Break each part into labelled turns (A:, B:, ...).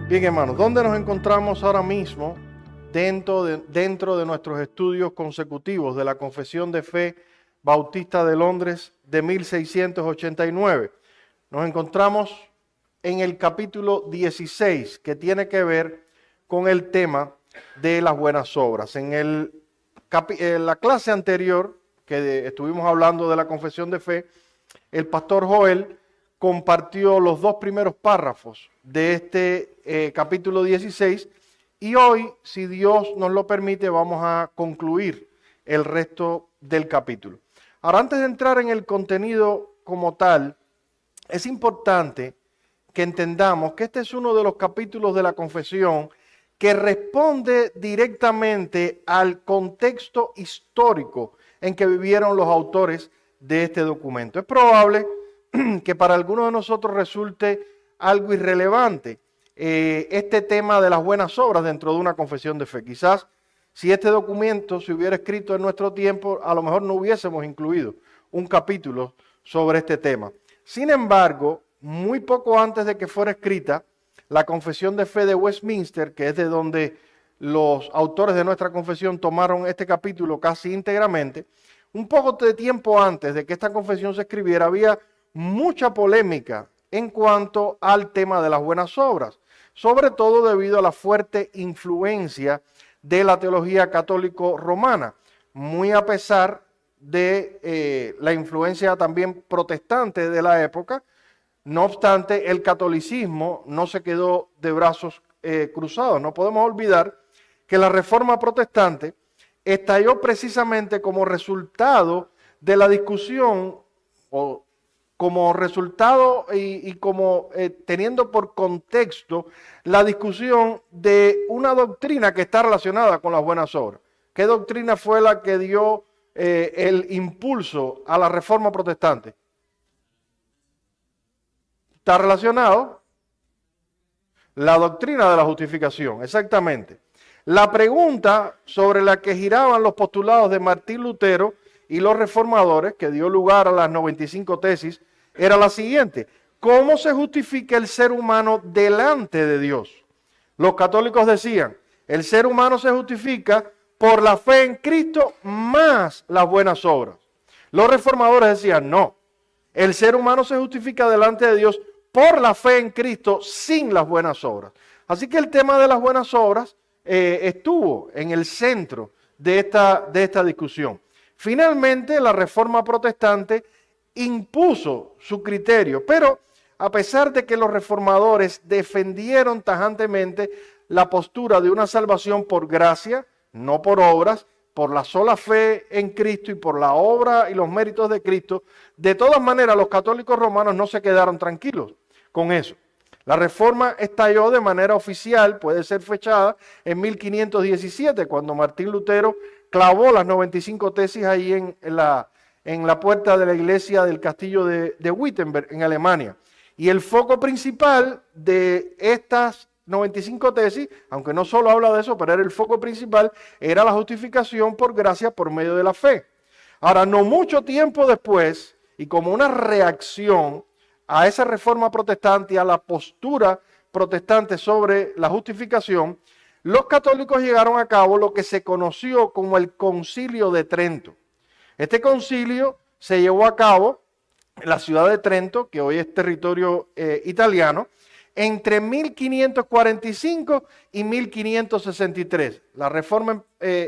A: Bien, hermanos, ¿dónde nos encontramos ahora mismo dentro de nuestros estudios consecutivos de la Confesión de Fe Bautista de Londres de 1689? Nos encontramos en el capítulo 16, que tiene que ver con el tema de las buenas obras. En la clase anterior, que estuvimos hablando de la Confesión de Fe, el pastor Joel compartió los dos primeros párrafos de este capítulo 16 y hoy, si Dios nos lo permite, vamos a concluir el resto del capítulo. Ahora, antes de entrar en el contenido como tal, es importante que entendamos que este es uno de los capítulos de la confesión que responde directamente al contexto histórico en que vivieron los autores de este documento. Es probable que para algunos de nosotros resulte algo irrelevante este tema de las buenas obras dentro de una confesión de fe. Quizás si este documento se hubiera escrito en nuestro tiempo, a lo mejor no hubiésemos incluido un capítulo sobre este tema. Sin embargo, muy poco antes de que fuera escrita la Confesión de Fe de Westminster, que es de donde los autores de nuestra confesión tomaron este capítulo casi íntegramente, un poco de tiempo antes de que esta confesión se escribiera, había mucha polémica en cuanto al tema de las buenas obras, sobre todo debido a la fuerte influencia de la teología católico-romana, muy a pesar de la influencia también protestante de la época. No obstante, el catolicismo no se quedó de brazos cruzados. No podemos olvidar que la Reforma Protestante estalló precisamente como resultado de la discusión, o como resultado y como teniendo por contexto la discusión de una doctrina que está relacionada con las buenas obras. ¿Qué doctrina fue la que dio el impulso a la Reforma Protestante? Está relacionado la doctrina de la justificación, exactamente. La pregunta sobre la que giraban los postulados de Martín Lutero y los reformadores, que dio lugar a las 95 tesis, era la siguiente: ¿cómo se justifica el ser humano delante de Dios? Los católicos decían, el ser humano se justifica por la fe en Cristo más las buenas obras. Los reformadores decían, no, el ser humano se justifica delante de Dios por la fe en Cristo sin las buenas obras. Así que el tema de las buenas obras estuvo en el centro de esta discusión. Finalmente, la Reforma Protestante impuso su criterio, pero a pesar de que los reformadores defendieron tajantemente la postura de una salvación por gracia, no por obras, por la sola fe en Cristo y por la obra y los méritos de Cristo, de todas maneras los católicos romanos no se quedaron tranquilos con eso. La reforma estalló de manera oficial, puede ser fechada en 1517, cuando Martín Lutero clavó las 95 tesis ahí en la puerta de la iglesia del castillo de Wittenberg en Alemania. Y el foco principal de estas 95 tesis, aunque no solo habla de eso, pero era el foco principal, era la justificación por gracia por medio de la fe. Ahora, no mucho tiempo después, y como una reacción a esa reforma protestante y a la postura protestante sobre la justificación, los católicos llegaron a cabo lo que se conoció como el Concilio de Trento. Este concilio se llevó a cabo en la ciudad de Trento, que hoy es territorio italiano, entre 1545 y 1563. La reforma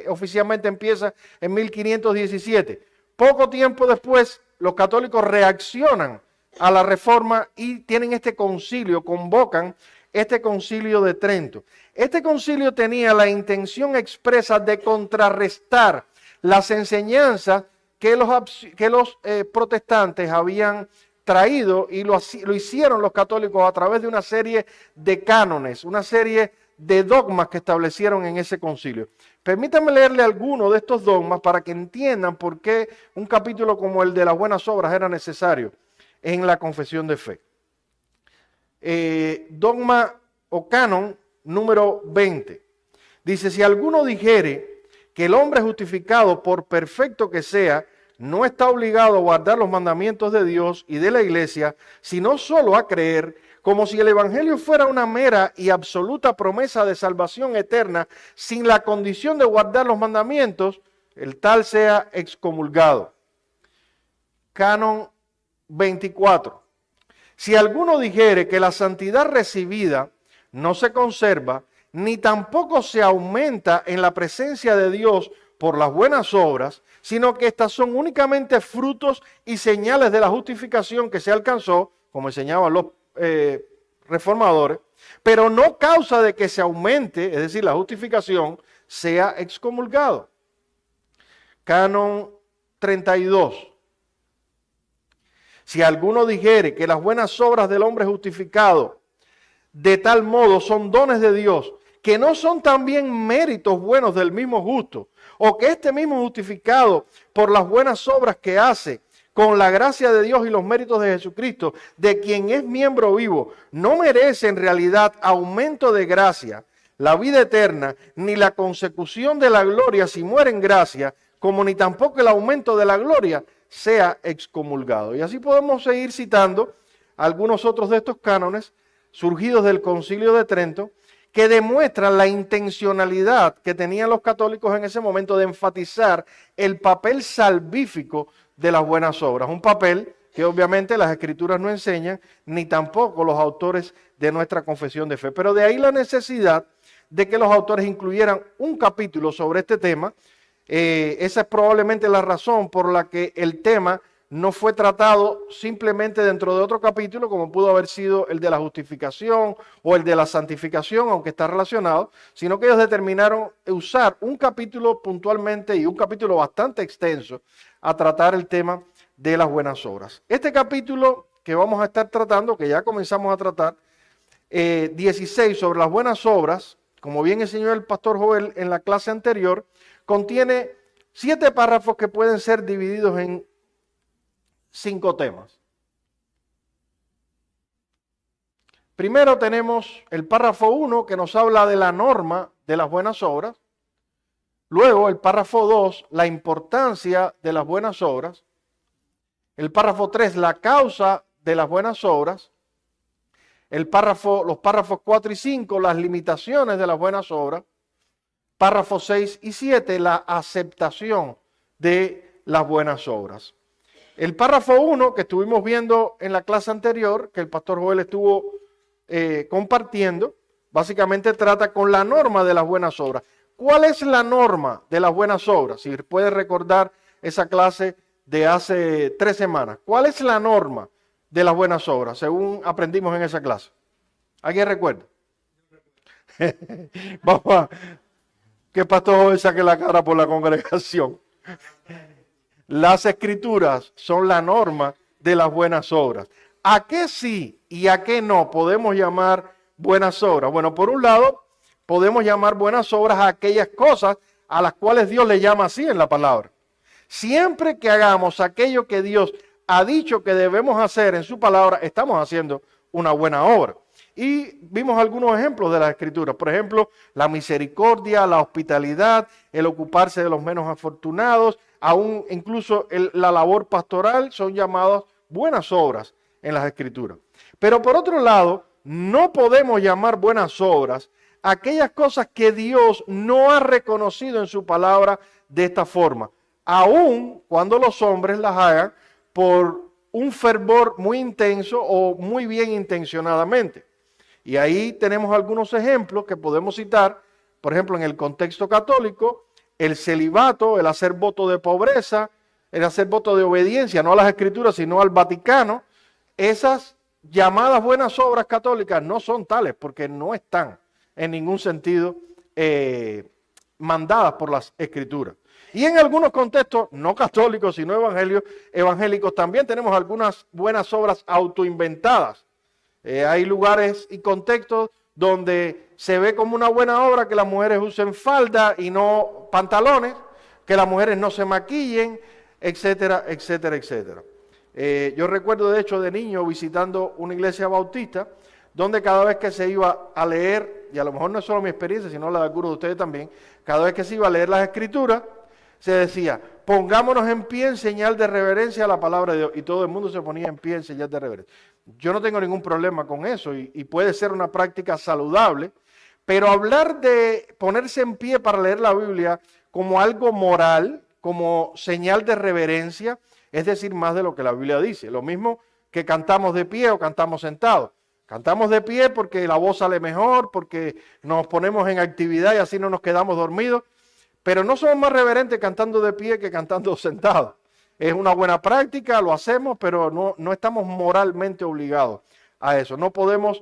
A: oficialmente empieza en 1517. Poco tiempo después, los católicos reaccionan a la reforma y tienen este concilio, convocan este concilio de Trento. Este concilio tenía la intención expresa de contrarrestar las enseñanzas que los protestantes habían traído, y lo hicieron los católicos a través de una serie de cánones, una serie de dogmas que establecieron en ese concilio. Permítanme leerle algunos de estos dogmas para que entiendan por qué un capítulo como el de las buenas obras era necesario en la confesión de fe. Dogma o canon número 20. Dice, si alguno dijere que el hombre justificado, por perfecto que sea, no está obligado a guardar los mandamientos de Dios y de la iglesia, sino solo a creer, como si el evangelio fuera una mera y absoluta promesa de salvación eterna, sin la condición de guardar los mandamientos, el tal sea excomulgado. Canon 24. Si alguno dijere que la santidad recibida no se conserva, ni tampoco se aumenta en la presencia de Dios por las buenas obras, sino que estas son únicamente frutos y señales de la justificación que se alcanzó, como enseñaban los reformadores, pero no causa de que se aumente, es decir, la justificación, sea excomulgado. Canon 32. Si alguno dijere que las buenas obras del hombre justificado de tal modo son dones de Dios, que no son también méritos buenos del mismo justo, o que este mismo justificado por las buenas obras que hace, con la gracia de Dios y los méritos de Jesucristo, de quien es miembro vivo, no merece en realidad aumento de gracia, la vida eterna, ni la consecución de la gloria si muere en gracia, como ni tampoco el aumento de la gloria sea excomulgado. Y así podemos seguir citando algunos otros de estos cánones surgidos del Concilio de Trento, que demuestran la intencionalidad que tenían los católicos en ese momento de enfatizar el papel salvífico de las buenas obras. Un papel que obviamente las Escrituras no enseñan, ni tampoco los autores de nuestra confesión de fe. Pero de ahí la necesidad de que los autores incluyeran un capítulo sobre este tema. Esa es probablemente la razón por la que el tema no fue tratado simplemente dentro de otro capítulo, como pudo haber sido el de la justificación o el de la santificación, aunque está relacionado, sino que ellos determinaron usar un capítulo puntualmente y un capítulo bastante extenso a tratar el tema de las buenas obras. Este capítulo que vamos a estar tratando, que ya comenzamos a tratar, 16 sobre las buenas obras, como bien enseñó el pastor Joel en la clase anterior, contiene 7 párrafos que pueden ser divididos en 5 temas. Primero tenemos el párrafo 1 que nos habla de la norma de las buenas obras. Luego el párrafo 2, la importancia de las buenas obras. El párrafo 3, la causa de las buenas obras. Los párrafos 4 y 5, las limitaciones de las buenas obras. Párrafos 6 y 7, la aceptación de las buenas obras. El párrafo 1 que estuvimos viendo en la clase anterior, que el pastor Joel estuvo compartiendo, básicamente trata con la norma de las buenas obras. ¿Cuál es la norma de las buenas obras? Si puede recordar esa clase de hace 3 semanas. ¿Cuál es la norma de las buenas obras, según aprendimos en esa clase? ¿Alguien recuerda? Vamos a que el pastor Joel saque la cara por la congregación. Las Escrituras son la norma de las buenas obras. ¿A qué sí y a qué no podemos llamar buenas obras? Bueno, por un lado, podemos llamar buenas obras a aquellas cosas a las cuales Dios le llama así en la palabra. Siempre que hagamos aquello que Dios ha dicho que debemos hacer en su palabra, estamos haciendo una buena obra. Y vimos algunos ejemplos de las Escrituras. Por ejemplo, la misericordia, la hospitalidad, el ocuparse de los menos afortunados, aún incluso la labor pastoral son llamadas buenas obras en las Escrituras. Pero por otro lado, no podemos llamar buenas obras aquellas cosas que Dios no ha reconocido en su palabra de esta forma, aun cuando los hombres las hagan por un fervor muy intenso o muy bien intencionadamente. Y ahí tenemos algunos ejemplos que podemos citar, por ejemplo, en el contexto católico, el celibato, el hacer voto de pobreza, el hacer voto de obediencia, no a las Escrituras, sino al Vaticano. Esas llamadas buenas obras católicas no son tales porque no están en ningún sentido mandadas por las Escrituras. Y en algunos contextos, no católicos, sino evangélicos, también tenemos algunas buenas obras autoinventadas. Hay lugares y contextos donde se ve como una buena obra que las mujeres usen falda y no pantalones, que las mujeres no se maquillen, etcétera, etcétera, etcétera. Yo recuerdo de hecho de niño visitando una iglesia bautista, donde cada vez que se iba a leer, y a lo mejor no es solo mi experiencia, sino la de algunos de ustedes también, cada vez que se iba a leer las Escrituras, se decía, pongámonos en pie en señal de reverencia a la palabra de Dios. Y todo el mundo se ponía en pie en señal de reverencia. Yo no tengo ningún problema con eso y puede ser una práctica saludable, pero hablar de ponerse en pie para leer la Biblia como algo moral, como señal de reverencia, es decir, más de lo que la Biblia dice. Lo mismo que cantamos de pie o cantamos sentados. Cantamos de pie porque la voz sale mejor, porque nos ponemos en actividad y así no nos quedamos dormidos, pero no somos más reverentes cantando de pie que cantando sentados. Es una buena práctica, lo hacemos, pero no estamos moralmente obligados a eso. No podemos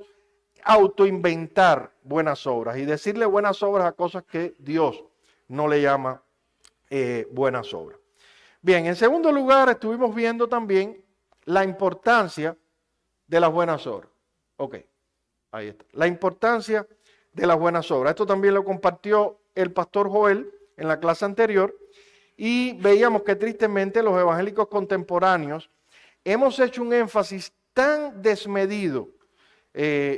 A: autoinventar buenas obras y decirle buenas obras a cosas que Dios no le llama buenas obras. Bien, en segundo lugar, estuvimos viendo también la importancia de las buenas obras. Ok, ahí está. La importancia de las buenas obras. Esto también lo compartió el pastor Joel en la clase anterior y veíamos que tristemente los evangélicos contemporáneos hemos hecho un énfasis tan desmedido.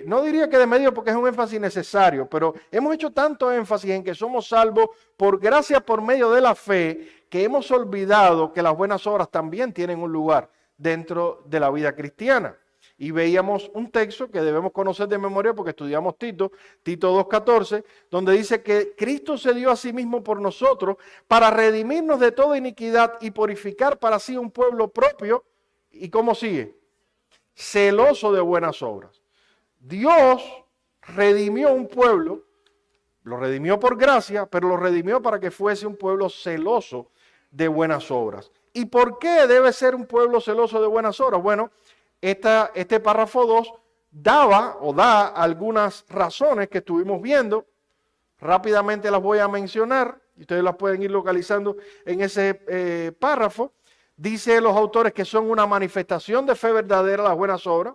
A: No diría que desmedido porque es un énfasis necesario, pero hemos hecho tanto énfasis en que somos salvos por gracia por medio de la fe que hemos olvidado que las buenas obras también tienen un lugar dentro de la vida cristiana. Y veíamos un texto que debemos conocer de memoria porque estudiamos Tito 2:14, donde dice que Cristo se dio a sí mismo por nosotros para redimirnos de toda iniquidad y purificar para sí un pueblo propio. ¿Y cómo sigue? Celoso de buenas obras. Dios redimió un pueblo, lo redimió por gracia, pero lo redimió para que fuese un pueblo celoso de buenas obras. ¿Y por qué debe ser un pueblo celoso de buenas obras? Bueno, este párrafo 2 da algunas razones que estuvimos viendo. Rápidamente las voy a mencionar, y ustedes las pueden ir localizando en ese párrafo. Dice los autores que son una manifestación de fe verdadera las buenas obras.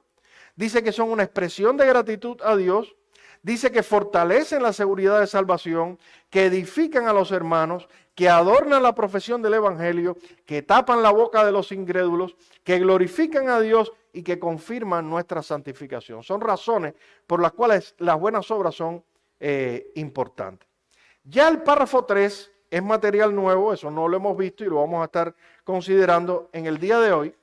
A: Dice que son una expresión de gratitud a Dios. Dice que fortalecen la seguridad de salvación, que edifican a los hermanos, que adornan la profesión del evangelio, que tapan la boca de los incrédulos, que glorifican a Dios y que confirman nuestra santificación. Son razones por las cuales las buenas obras son importantes. Ya el párrafo 3 es material nuevo, eso no lo hemos visto y lo vamos a estar considerando en el día de hoy.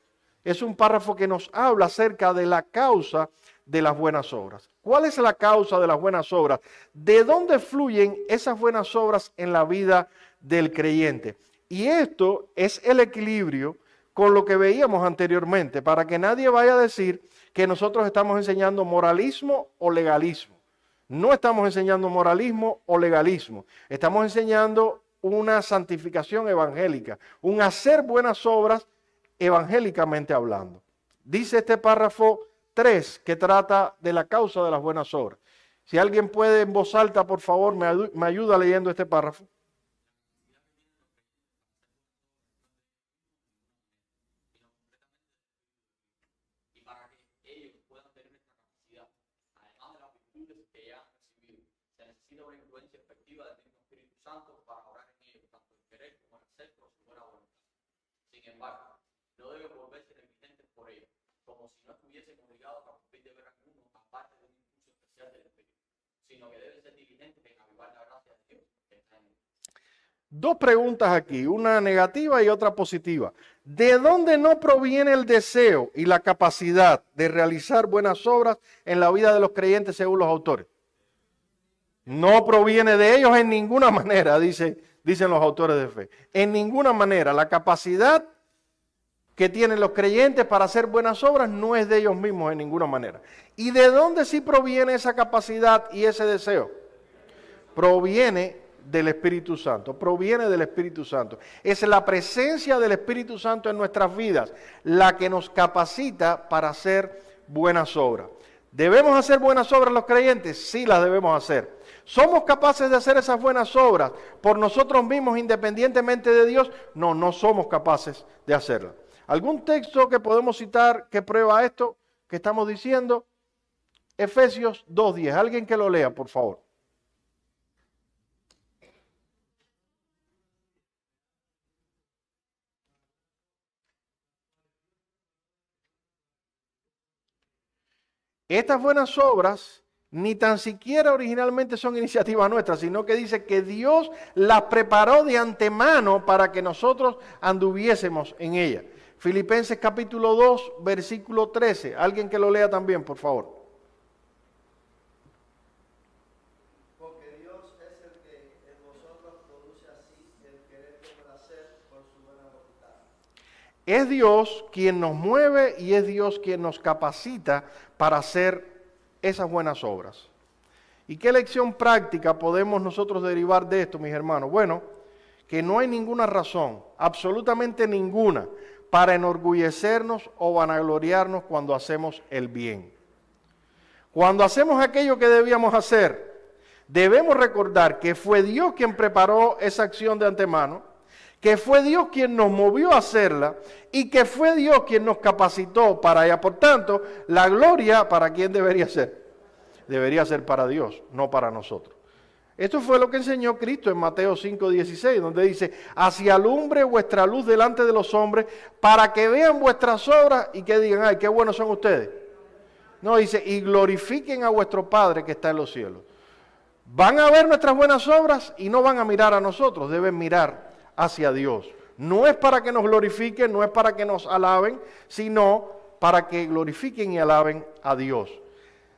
A: Es un párrafo que nos habla acerca de la causa de las buenas obras. ¿Cuál es la causa de las buenas obras? ¿De dónde fluyen esas buenas obras en la vida del creyente? Y esto es el equilibrio con lo que veíamos anteriormente, para que nadie vaya a decir que nosotros estamos enseñando moralismo o legalismo. No estamos enseñando moralismo o legalismo. Estamos enseñando una santificación evangélica, un hacer buenas obras evangélicamente hablando. Dice este párrafo 3 que trata de la causa de las buenas obras. Si alguien puede en voz alta, por favor, me ayuda leyendo este párrafo.
B: Y para que ellos puedan tener esta capacidad, además de las virtudes que ya han recibido, se necesita una influencia efectiva del mismo Espíritu Santo para orar en ellos, tanto en querer como en hacer por su buena voluntad. Sin embargo, no deben volverse negligentes por ello, como si no estuviesen obligados a cumplir deber alguno aparte de un impulso especial del Espíritu, sino que deben ser diligentes en avivar la gracia de Dios que está en ellos.
A: Dos preguntas aquí, una negativa y otra positiva. ¿De dónde no proviene el deseo y la capacidad de realizar buenas obras en la vida de los creyentes según los autores? No proviene de ellos en ninguna manera, dicen los autores de fe. En ninguna manera. La capacidad que tienen los creyentes para hacer buenas obras no es de ellos mismos en ninguna manera. ¿Y de dónde sí proviene esa capacidad y ese deseo? Proviene del Espíritu Santo, proviene del Espíritu Santo. Es la presencia del Espíritu Santo en nuestras vidas la que nos capacita para hacer buenas obras. ¿Debemos hacer buenas obras los creyentes? Sí, las debemos hacer. ¿Somos capaces de hacer esas buenas obras por nosotros mismos independientemente de Dios? No, no somos capaces de hacerlas. ¿Algún texto que podemos citar que prueba esto que estamos diciendo? Efesios 2:10. Alguien que lo lea, por favor. Estas buenas obras ni tan siquiera originalmente son iniciativas nuestras, sino que dice que Dios las preparó de antemano para que nosotros anduviésemos en ellas. Filipenses capítulo 2, versículo 13. Alguien que lo lea también, por favor.
C: Porque Dios es el que en vosotros produce así el querer como el hacer por su buena voluntad.
A: Es Dios quien nos mueve y es Dios quien nos capacita para hacer esas buenas obras. ¿Y qué lección práctica podemos nosotros derivar de esto, mis hermanos? Bueno, que no hay ninguna razón, absolutamente ninguna, para enorgullecernos o vanagloriarnos cuando hacemos el bien. Cuando hacemos aquello que debíamos hacer, debemos recordar que fue Dios quien preparó esa acción de antemano, que fue Dios quien nos movió a hacerla y que fue Dios quien nos capacitó para ella. Por tanto, la gloria, ¿para quién debería ser? Debería ser para Dios, no para nosotros. Esto fue lo que enseñó Cristo en Mateo 5:16, donde dice, así alumbre vuestra luz delante de los hombres, para que vean vuestras obras y que digan, ay, qué buenos son ustedes. No, dice, y glorifiquen a vuestro Padre que está en los cielos. Van a ver nuestras buenas obras y no van a mirar a nosotros, deben mirar hacia Dios. No es para que nos glorifiquen, no es para que nos alaben, sino para que glorifiquen y alaben a Dios.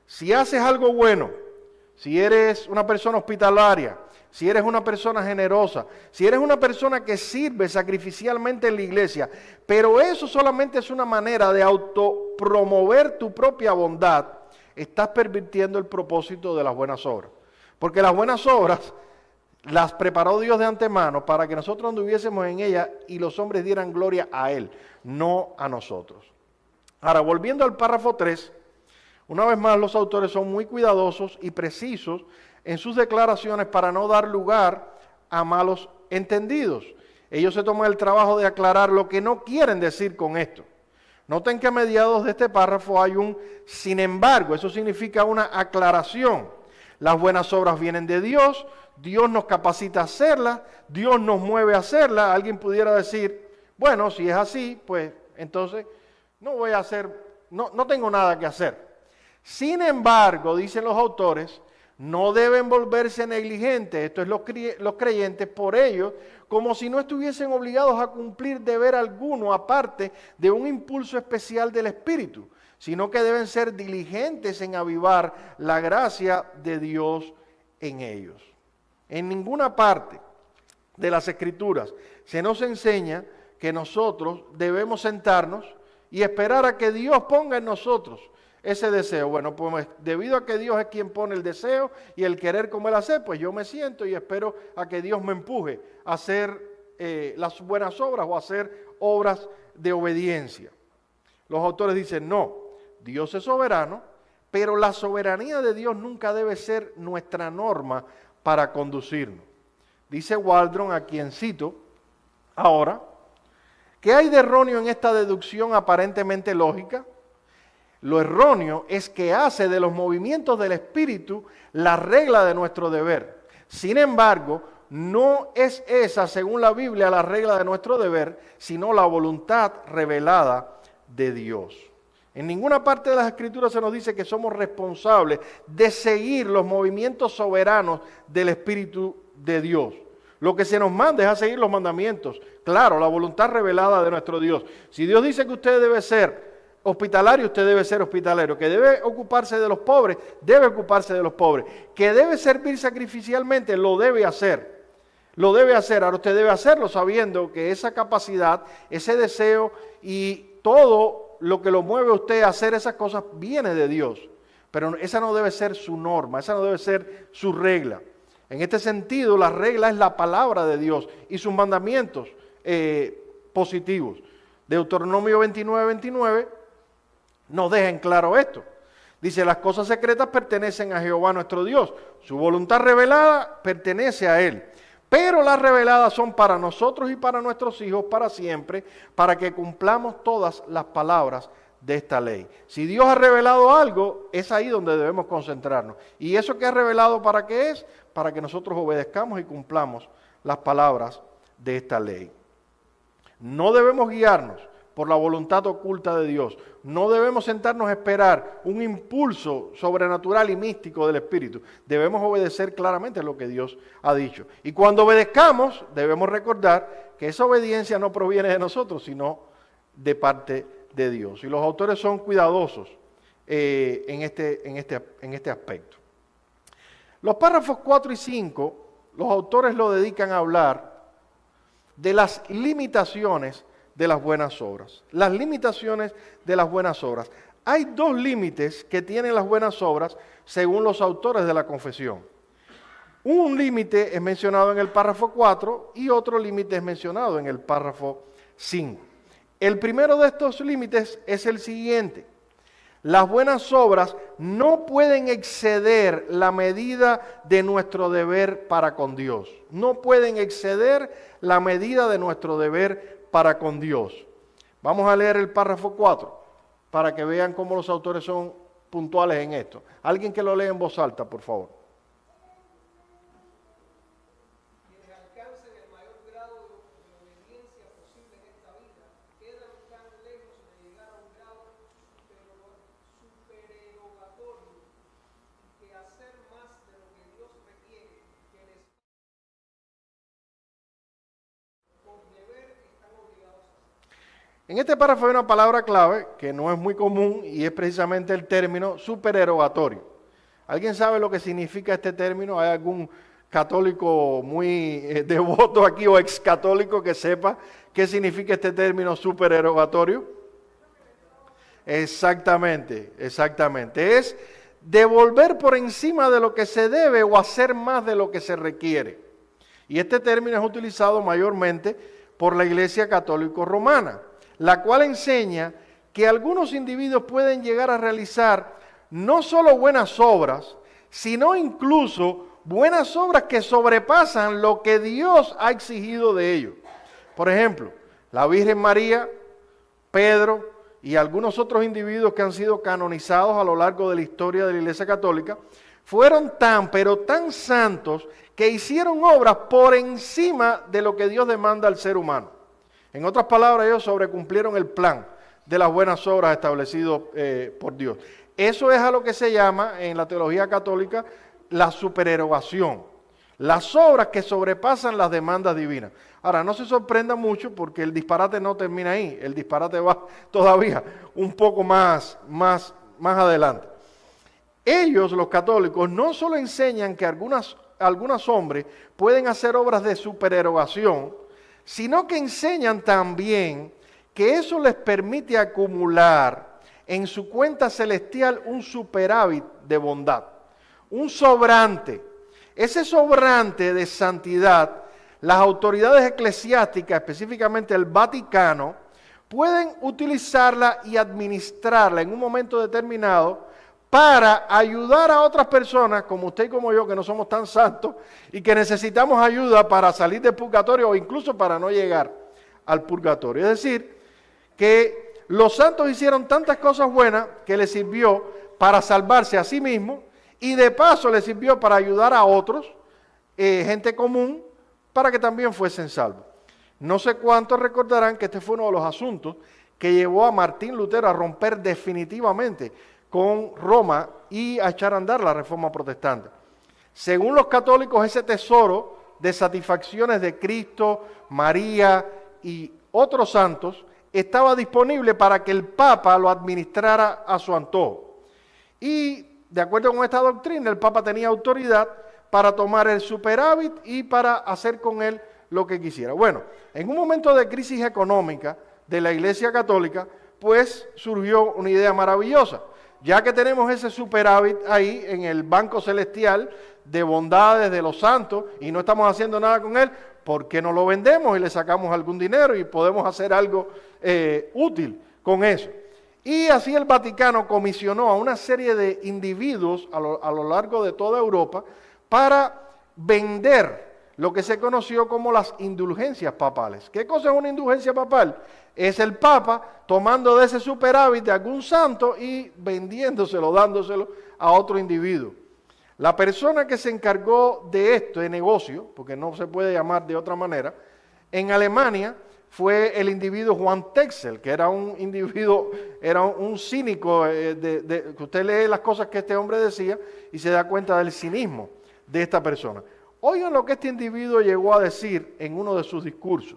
A: Si haces algo bueno, si eres una persona hospitalaria, si eres una persona generosa, si eres una persona que sirve sacrificialmente en la iglesia, pero eso solamente es una manera de autopromover tu propia bondad, estás pervirtiendo el propósito de las buenas obras. Porque las buenas obras las preparó Dios de antemano para que nosotros anduviésemos en ellas y los hombres dieran gloria a Él, no a nosotros. Ahora, volviendo al párrafo 3, una vez más los autores son muy cuidadosos y precisos en sus declaraciones para no dar lugar a malos entendidos. Ellos se toman el trabajo de aclarar lo que no quieren decir con esto. Noten que a mediados de este párrafo hay un sin embargo, eso significa una aclaración. Las buenas obras vienen de Dios, Dios nos capacita a hacerlas, Dios nos mueve a hacerlas. Alguien pudiera decir, bueno, si es así, pues entonces no voy a hacer, no tengo nada que hacer. Sin embargo, dicen los autores, no deben volverse negligentes, esto es los creyentes, por ello, como si no estuviesen obligados a cumplir deber alguno aparte de un impulso especial del Espíritu, sino que deben ser diligentes en avivar la gracia de Dios en ellos. En ninguna parte de las Escrituras se nos enseña que nosotros debemos sentarnos y esperar a que Dios ponga en nosotros ese deseo. Bueno, pues debido a que Dios es quien pone el deseo y el querer como Él hace, pues yo me siento y espero a que Dios me empuje a hacer las buenas obras o a hacer obras de obediencia. Los autores dicen, no, Dios es soberano, pero la soberanía de Dios nunca debe ser nuestra norma para conducirnos. Dice Waldron, a quien cito ahora, ¿qué hay de erróneo en esta deducción aparentemente lógica? Lo erróneo es que hace de los movimientos del Espíritu la regla de nuestro deber. Sin embargo, no es esa, según la Biblia, la regla de nuestro deber, sino la voluntad revelada de Dios. En ninguna parte de las Escrituras se nos dice que somos responsables de seguir los movimientos soberanos del Espíritu de Dios. Lo que se nos manda es a seguir los mandamientos. Claro, la voluntad revelada de nuestro Dios. Si Dios dice que usted debe ser hospitalario, usted debe ser hospitalario. Que debe ocuparse de los pobres, debe ocuparse de los pobres. Que debe servir sacrificialmente, lo debe hacer. Lo debe hacer. Ahora usted debe hacerlo sabiendo que esa capacidad, ese deseo y todo lo que lo mueve a usted a hacer esas cosas viene de Dios. Pero esa no debe ser su norma, esa no debe ser su regla. En este sentido, la regla es la palabra de Dios y sus mandamientos positivos. Deuteronomio 29:29 nos deja en claro esto. Dice, las cosas secretas pertenecen a Jehová nuestro Dios. Su voluntad revelada pertenece a Él. Pero las reveladas son para nosotros y para nuestros hijos para siempre, para que cumplamos todas las palabras de esta ley. Si Dios ha revelado algo, es ahí donde debemos concentrarnos. ¿Y eso que ha revelado para qué es? Para que nosotros obedezcamos y cumplamos las palabras de esta ley. No debemos guiarnos por la voluntad oculta de Dios. No debemos sentarnos a esperar un impulso sobrenatural y místico del Espíritu. Debemos obedecer claramente lo que Dios ha dicho. Y cuando obedezcamos, debemos recordar que esa obediencia no proviene de nosotros, sino de parte de Dios. Y los autores son cuidadosos en este aspecto. Los párrafos 4 y 5, los autores lo dedican a hablar de las limitaciones de las buenas obras. Las limitaciones de las buenas obras. Hay dos límites que tienen las buenas obras según los autores de la confesión. Un límite es mencionado en el párrafo 4 y otro límite es mencionado en el párrafo 5. El primero de estos límites es el siguiente. Las buenas obras no pueden exceder la medida de nuestro deber para con Dios. No pueden exceder la medida de nuestro deber para con Dios. Vamos a leer el párrafo 4 para que vean cómo los autores son puntuales en esto. Alguien que lo lea en voz alta, por favor.
D: Quienes alcancen el mayor grado de obediencia posible en esta vida quedan tan lejos de llegar a un grado supererogatorio que hacer más de lo que Dios requiere que les por deber están obligados a hacer.
A: En este párrafo hay una palabra clave que no es muy común y es precisamente el término supererogatorio. ¿Alguien sabe lo que significa este término? ¿Hay algún católico muy devoto aquí o excatólico que sepa qué significa este término supererogatorio? Exactamente, exactamente. Es devolver por encima de lo que se debe o hacer más de lo que se requiere. Y este término es utilizado mayormente por la Iglesia Católica Romana, la cual enseña que algunos individuos pueden llegar a realizar no solo buenas obras, sino incluso buenas obras que sobrepasan lo que Dios ha exigido de ellos. Por ejemplo, la Virgen María, Pedro y algunos otros individuos que han sido canonizados a lo largo de la historia de la Iglesia Católica, fueron pero tan santos que hicieron obras por encima de lo que Dios demanda al ser humano. En otras palabras, ellos sobrecumplieron el plan de las buenas obras establecido por Dios. Eso es a lo que se llama en la teología católica la supererogación. Las obras que sobrepasan las demandas divinas. Ahora, no se sorprenda mucho porque el disparate no termina ahí. El disparate va todavía un poco más adelante. Ellos, los católicos, no solo enseñan que algunos hombres pueden hacer obras de supererogación, sino que enseñan también que eso les permite acumular en su cuenta celestial un superávit de bondad, un sobrante. Ese sobrante de santidad, las autoridades eclesiásticas, específicamente el Vaticano, pueden utilizarla y administrarla en un momento determinado para ayudar a otras personas, como usted y como yo, que no somos tan santos y que necesitamos ayuda para salir del purgatorio o incluso para no llegar al purgatorio. Es decir, que los santos hicieron tantas cosas buenas que les sirvió para salvarse a sí mismos y de paso les sirvió para ayudar a otros, gente común, para que también fuesen salvos. No sé cuántos recordarán que este fue uno de los asuntos que llevó a Martín Lutero a romper definitivamente con Roma y a echar a andar la Reforma Protestante. Según los católicos, ese tesoro de satisfacciones de Cristo, María y otros santos estaba disponible para que el Papa lo administrara a su antojo. Y de acuerdo con esta doctrina, el Papa tenía autoridad para tomar el superávit y para hacer con él lo que quisiera. Bueno, en un momento de crisis económica de la Iglesia Católica, pues surgió una idea maravillosa. Ya que tenemos ese superávit ahí en el banco celestial de bondades de los santos y no estamos haciendo nada con él, ¿por qué no lo vendemos y le sacamos algún dinero y podemos hacer algo útil con eso? Y así el Vaticano comisionó a una serie de individuos a lo largo de toda Europa para vender lo que se conoció como las indulgencias papales. ¿Qué cosa es una indulgencia papal? Es el Papa tomando de ese superávit de algún santo y vendiéndoselo, dándoselo a otro individuo. La persona que se encargó de esto, de negocio, porque no se puede llamar de otra manera, en Alemania fue el individuo Juan Texel, que era un individuo, era un cínico, que usted lee las cosas que este hombre decía y se da cuenta del cinismo de esta persona. Oigan lo que este individuo llegó a decir en uno de sus discursos.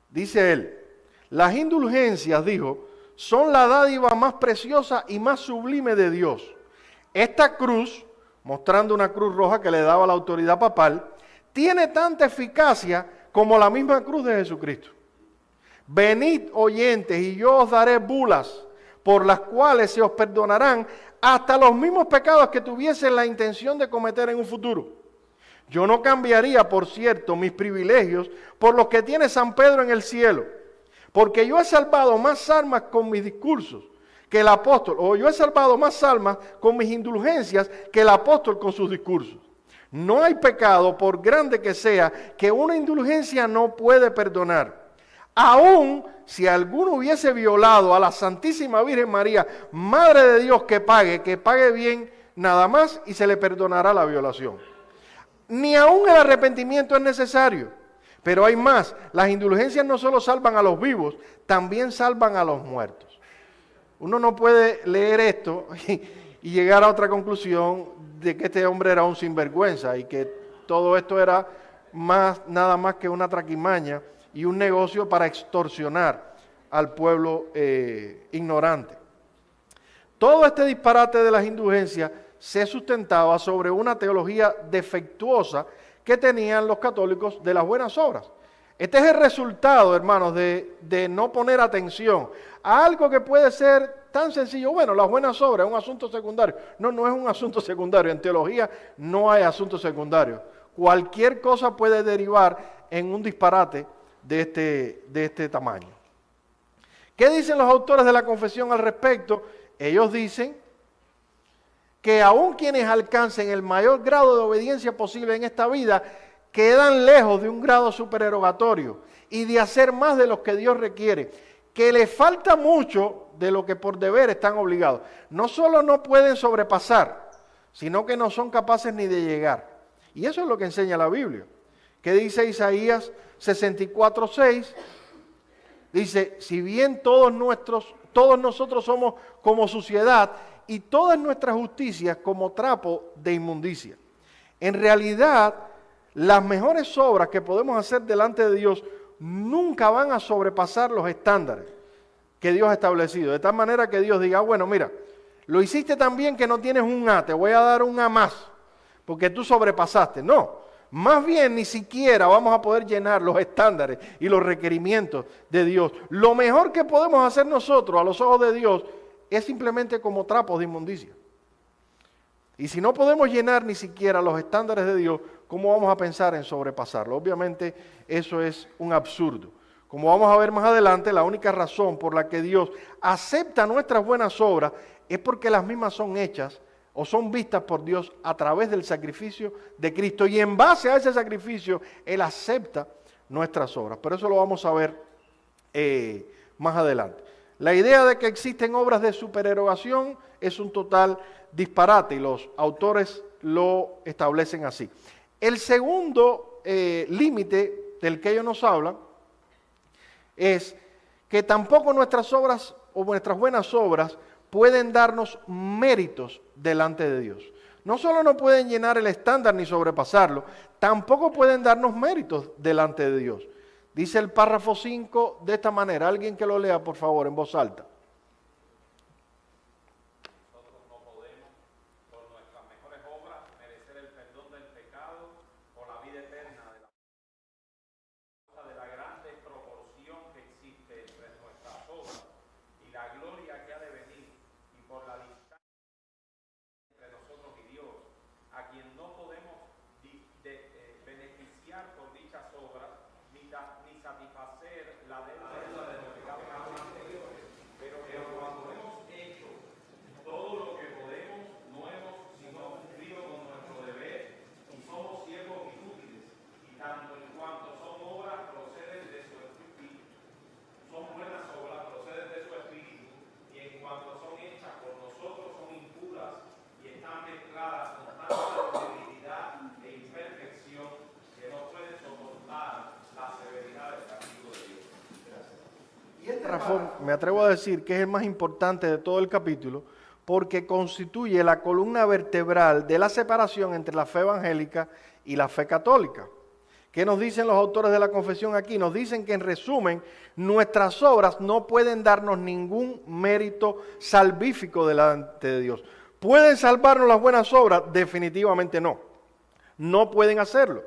A: Dice él: las indulgencias, dijo, son la dádiva más preciosa y más sublime de Dios. Esta cruz, mostrando una cruz roja que le daba la autoridad papal, tiene tanta eficacia como la misma cruz de Jesucristo. Venid, oyentes, y yo os daré bulas, por las cuales se os perdonarán hasta los mismos pecados que tuviesen la intención de cometer en un futuro. Yo no cambiaría, por cierto, mis privilegios por los que tiene San Pedro en el cielo, porque yo he salvado más almas con mis discursos que el apóstol, o yo he salvado más almas con mis indulgencias que el apóstol con sus discursos. No hay pecado, por grande que sea, que una indulgencia no puede perdonar. Aún si alguno hubiese violado a la Santísima Virgen María, Madre de Dios, que pague bien nada más y se le perdonará la violación. Ni aún el arrepentimiento es necesario. Pero hay más, las indulgencias no solo salvan a los vivos, también salvan a los muertos. Uno no puede leer esto y llegar a otra conclusión de que este hombre era un sinvergüenza y que todo esto era nada más que una traquimaña y un negocio para extorsionar al pueblo ignorante. Todo este disparate de las indulgencias se sustentaba sobre una teología defectuosa que tenían los católicos de las buenas obras. Este es el resultado, hermanos, de no poner atención a algo que puede ser tan sencillo. Bueno, las buenas obras es un asunto secundario. No, no es un asunto secundario. En teología no hay asuntos secundarios. Cualquier cosa puede derivar en un disparate de este tamaño. ¿Qué dicen los autores de la confesión al respecto? Ellos dicen que aun quienes alcancen el mayor grado de obediencia posible en esta vida, quedan lejos de un grado supererogatorio y de hacer más de lo que Dios requiere, que les falta mucho de lo que por deber están obligados. No solo no pueden sobrepasar, sino que no son capaces ni de llegar. Y eso es lo que enseña la Biblia. ¿Qué dice Isaías 64:6? Dice: si bien todos nosotros somos como suciedad, y todas nuestras justicias como trapo de inmundicia. En realidad, las mejores obras que podemos hacer delante de Dios nunca van a sobrepasar los estándares que Dios ha establecido. De tal manera que Dios diga: bueno, mira, lo hiciste tan bien que no tienes un A, te voy a dar un A más, porque tú sobrepasaste. No, más bien ni siquiera vamos a poder llenar los estándares y los requerimientos de Dios. Lo mejor que podemos hacer nosotros a los ojos de Dios es simplemente como trapos de inmundicia. Y si no podemos llenar ni siquiera los estándares de Dios, ¿cómo vamos a pensar en sobrepasarlo? Obviamente eso es un absurdo. Como vamos a ver más adelante, la única razón por la que Dios acepta nuestras buenas obras es porque las mismas son hechas o son vistas por Dios a través del sacrificio de Cristo. Y en base a ese sacrificio, Él acepta nuestras obras. Pero eso lo vamos a ver más adelante. La idea de que existen obras de supererogación es un total disparate y los autores lo establecen así. El segundo límite del que ellos nos hablan es que tampoco nuestras obras o nuestras buenas obras pueden darnos méritos delante de Dios. No solo no pueden llenar el estándar ni sobrepasarlo, tampoco pueden darnos méritos delante de Dios. Dice el párrafo 5 de esta manera. Alguien que lo lea, por favor, en voz alta.
E: Nosotros no podemos, por nuestras mejores obras, merecer el perdón del pecado o la vida eterna de la gran desproporción que existe entre nuestras obras y la gloria que ha de venir, y por la distancia entre nosotros y Dios, a quien no podemos beneficiar por dichas obras, ni satisfacer la deuda de los pecados anteriores. Pero cuando hemos hecho todo lo que podemos, no hemos sino cumplido con nuestro deber y somos siervos inútiles, y tanto en cuanto son obras proceden de su espíritu, son buenas obras proceden de su espíritu, y en cuanto son hechas por nosotros son impuras y están mezcladas con tanta debilidad e imperfección que no pueden soportar la
A: párrafo, me atrevo a decir que es el más importante de todo el capítulo, porque constituye la columna vertebral de la separación entre la fe evangélica y la fe católica. ¿Qué nos dicen los autores de la confesión aquí? Nos dicen que, en resumen, nuestras obras no pueden darnos ningún mérito salvífico delante de Dios. ¿Pueden salvarnos las buenas obras? Definitivamente no. No pueden hacerlo.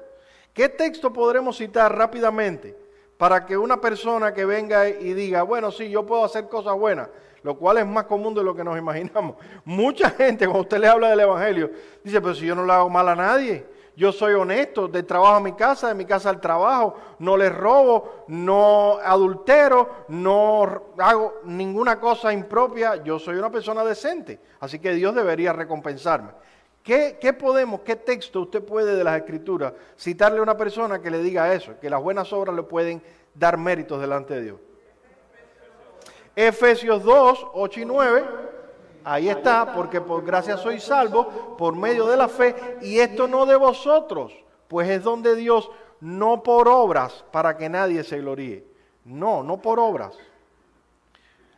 A: ¿Qué texto podremos citar rápidamente para que una persona que venga y diga, bueno, sí, yo puedo hacer cosas buenas, lo cual es más común de lo que nos imaginamos? Mucha gente, cuando usted le habla del Evangelio, dice, pero si yo no le hago mal a nadie, yo soy honesto, del trabajo a mi casa, de mi casa al trabajo, no les robo, no adultero, no hago ninguna cosa impropia, yo soy una persona decente, así que Dios debería recompensarme. ¿Qué texto usted puede de las Escrituras citarle a una persona que le diga eso, que las buenas obras le pueden dar méritos delante de Dios? Efesios 2, 8 y 9, ahí está, porque por gracia sois salvos por medio de la fe, y esto no de vosotros, pues es don de Dios, no por obras, para que nadie se gloríe. No por obras.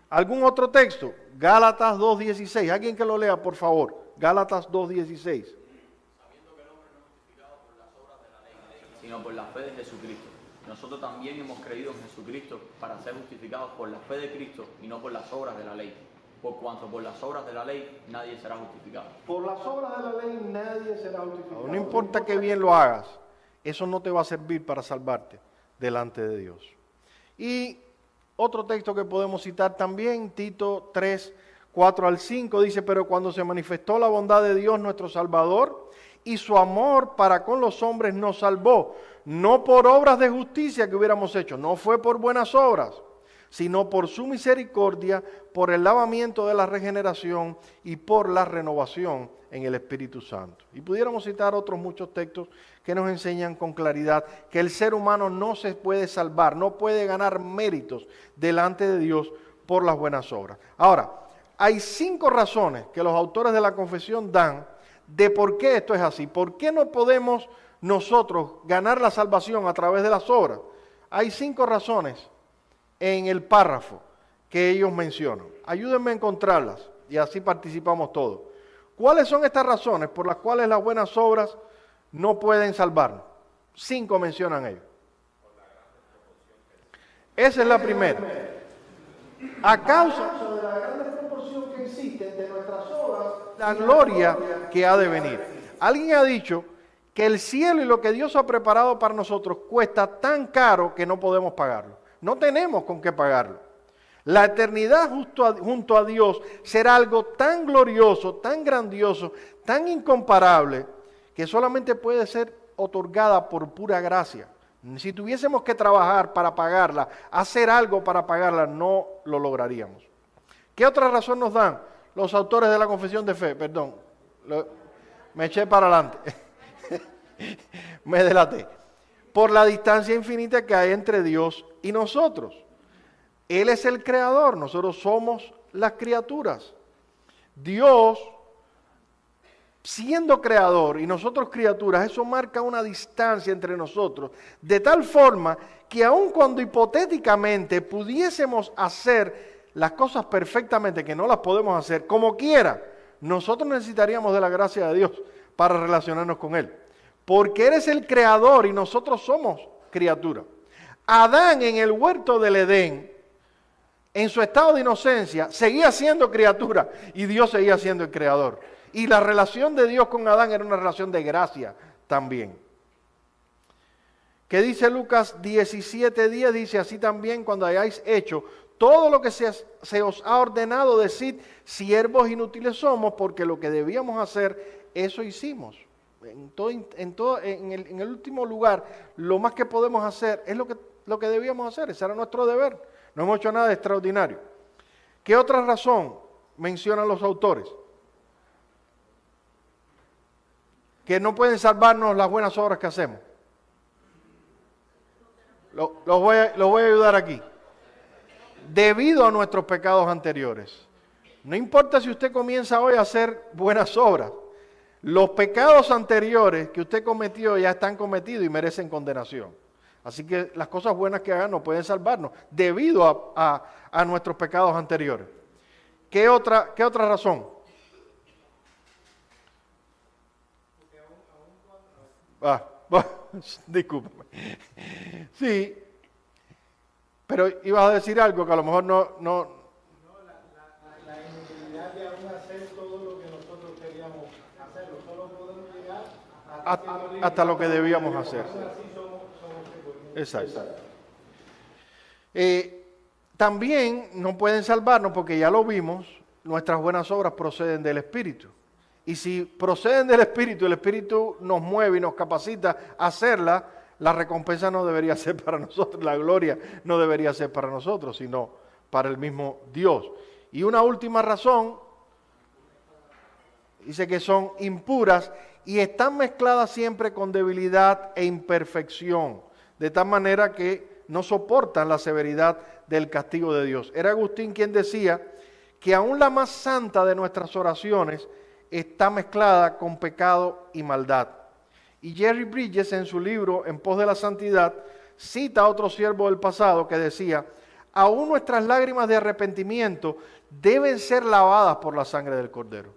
A: ¿Algún otro texto? Gálatas 2:16, alguien que lo lea, por favor. Gálatas 2:16.
B: Sabiendo que el hombre no es justificado por las obras de la ley, sino por la fe de Jesucristo. Nosotros también hemos creído en Jesucristo para ser justificados por la fe de Cristo y no por las obras de la ley. Por cuanto por las obras de la ley nadie será justificado.
A: Por las obras de la ley nadie será justificado. No importa que bien lo hagas, eso no te va a servir para salvarte delante de Dios. Y otro texto que podemos citar también, Tito 3, 4 al 5, dice, pero cuando se manifestó la bondad de Dios nuestro Salvador y su amor para con los hombres nos salvó, no por obras de justicia que hubiéramos hecho, no fue por buenas obras, sino por su misericordia, por el lavamiento de la regeneración y por la renovación en el Espíritu Santo. Y pudiéramos citar otros muchos textos que nos enseñan con claridad que el ser humano no se puede salvar, no puede ganar méritos delante de Dios por las buenas obras. Ahora, hay 5 razones que los autores de la confesión dan de por qué esto es así. ¿Por qué no podemos nosotros ganar la salvación a través de las obras? Hay 5 razones en el párrafo que ellos mencionan. Ayúdenme a encontrarlas y así participamos todos. ¿Cuáles son estas razones por las cuales las buenas obras no pueden salvarnos? 5 mencionan ellos. Esa es la primera. A causa de la gran desproporción que existe entre nuestras obras, la gloria que ha de venir. Alguien ha dicho que el cielo y lo que Dios ha preparado para nosotros cuesta tan caro que no podemos pagarlo. No tenemos con qué pagarlo. La eternidad junto a Dios será algo tan glorioso, tan grandioso, tan incomparable, que solamente puede ser otorgada por pura gracia. Si tuviésemos que trabajar para pagarla, hacer algo para pagarla, no lo lograríamos. ¿Qué otra razón nos dan los autores de la confesión de fe? Perdón, me eché para adelante, me delaté. Por la distancia infinita que hay entre Dios y nosotros. Él es el creador, nosotros somos las criaturas. Dios, siendo creador y nosotros criaturas, eso marca una distancia entre nosotros, de tal forma que aun cuando hipotéticamente pudiésemos hacer las cosas perfectamente, que no las podemos hacer como quiera, nosotros necesitaríamos de la gracia de Dios para relacionarnos con Él. Porque Él es el creador y nosotros somos criaturas. Adán en el huerto del Edén, en su estado de inocencia, seguía siendo criatura y Dios seguía siendo el creador. Y la relación de Dios con Adán era una relación de gracia también. ¿Qué dice Lucas 17:10? Dice, así también cuando hayáis hecho todo lo que se os ha ordenado, decid, siervos inútiles somos, porque lo que debíamos hacer, eso hicimos. En el último lugar, lo más que podemos hacer es lo que debíamos hacer, ese era nuestro deber. No hemos hecho nada de extraordinario. ¿Qué otra razón mencionan los autores? Que no pueden salvarnos las buenas obras que hacemos. Los voy a ayudar aquí. Debido a nuestros pecados anteriores. No importa si usted comienza hoy a hacer buenas obras. Los pecados anteriores que usted cometió ya están cometidos y merecen condenación. Así que las cosas buenas que hagan no pueden salvarnos debido a nuestros pecados anteriores. ¿Qué otra razón? Discúlpame. Sí, pero ibas a decir algo que a lo mejor no.
F: La inhabilidad de aún hacer todo lo que nosotros queríamos hacerlo. Solo podemos llegar
A: Hasta lo que debíamos hacer.
F: Así somos
A: Exacto. También no pueden salvarnos porque ya lo vimos, nuestras buenas obras proceden del Espíritu. Y si proceden del Espíritu, el Espíritu nos mueve y nos capacita a hacerla, la recompensa no debería ser para nosotros, la gloria no debería ser para nosotros, sino para el mismo Dios. Y una última razón, dice que son impuras y están mezcladas siempre con debilidad e imperfección, de tal manera que no soportan la severidad del castigo de Dios. Era Agustín quien decía que aún la más santa de nuestras oraciones está mezclada con pecado y maldad. Y Jerry Bridges en su libro En pos de la santidad cita a otro siervo del pasado que decía: aún nuestras lágrimas de arrepentimiento deben ser lavadas por la sangre del Cordero.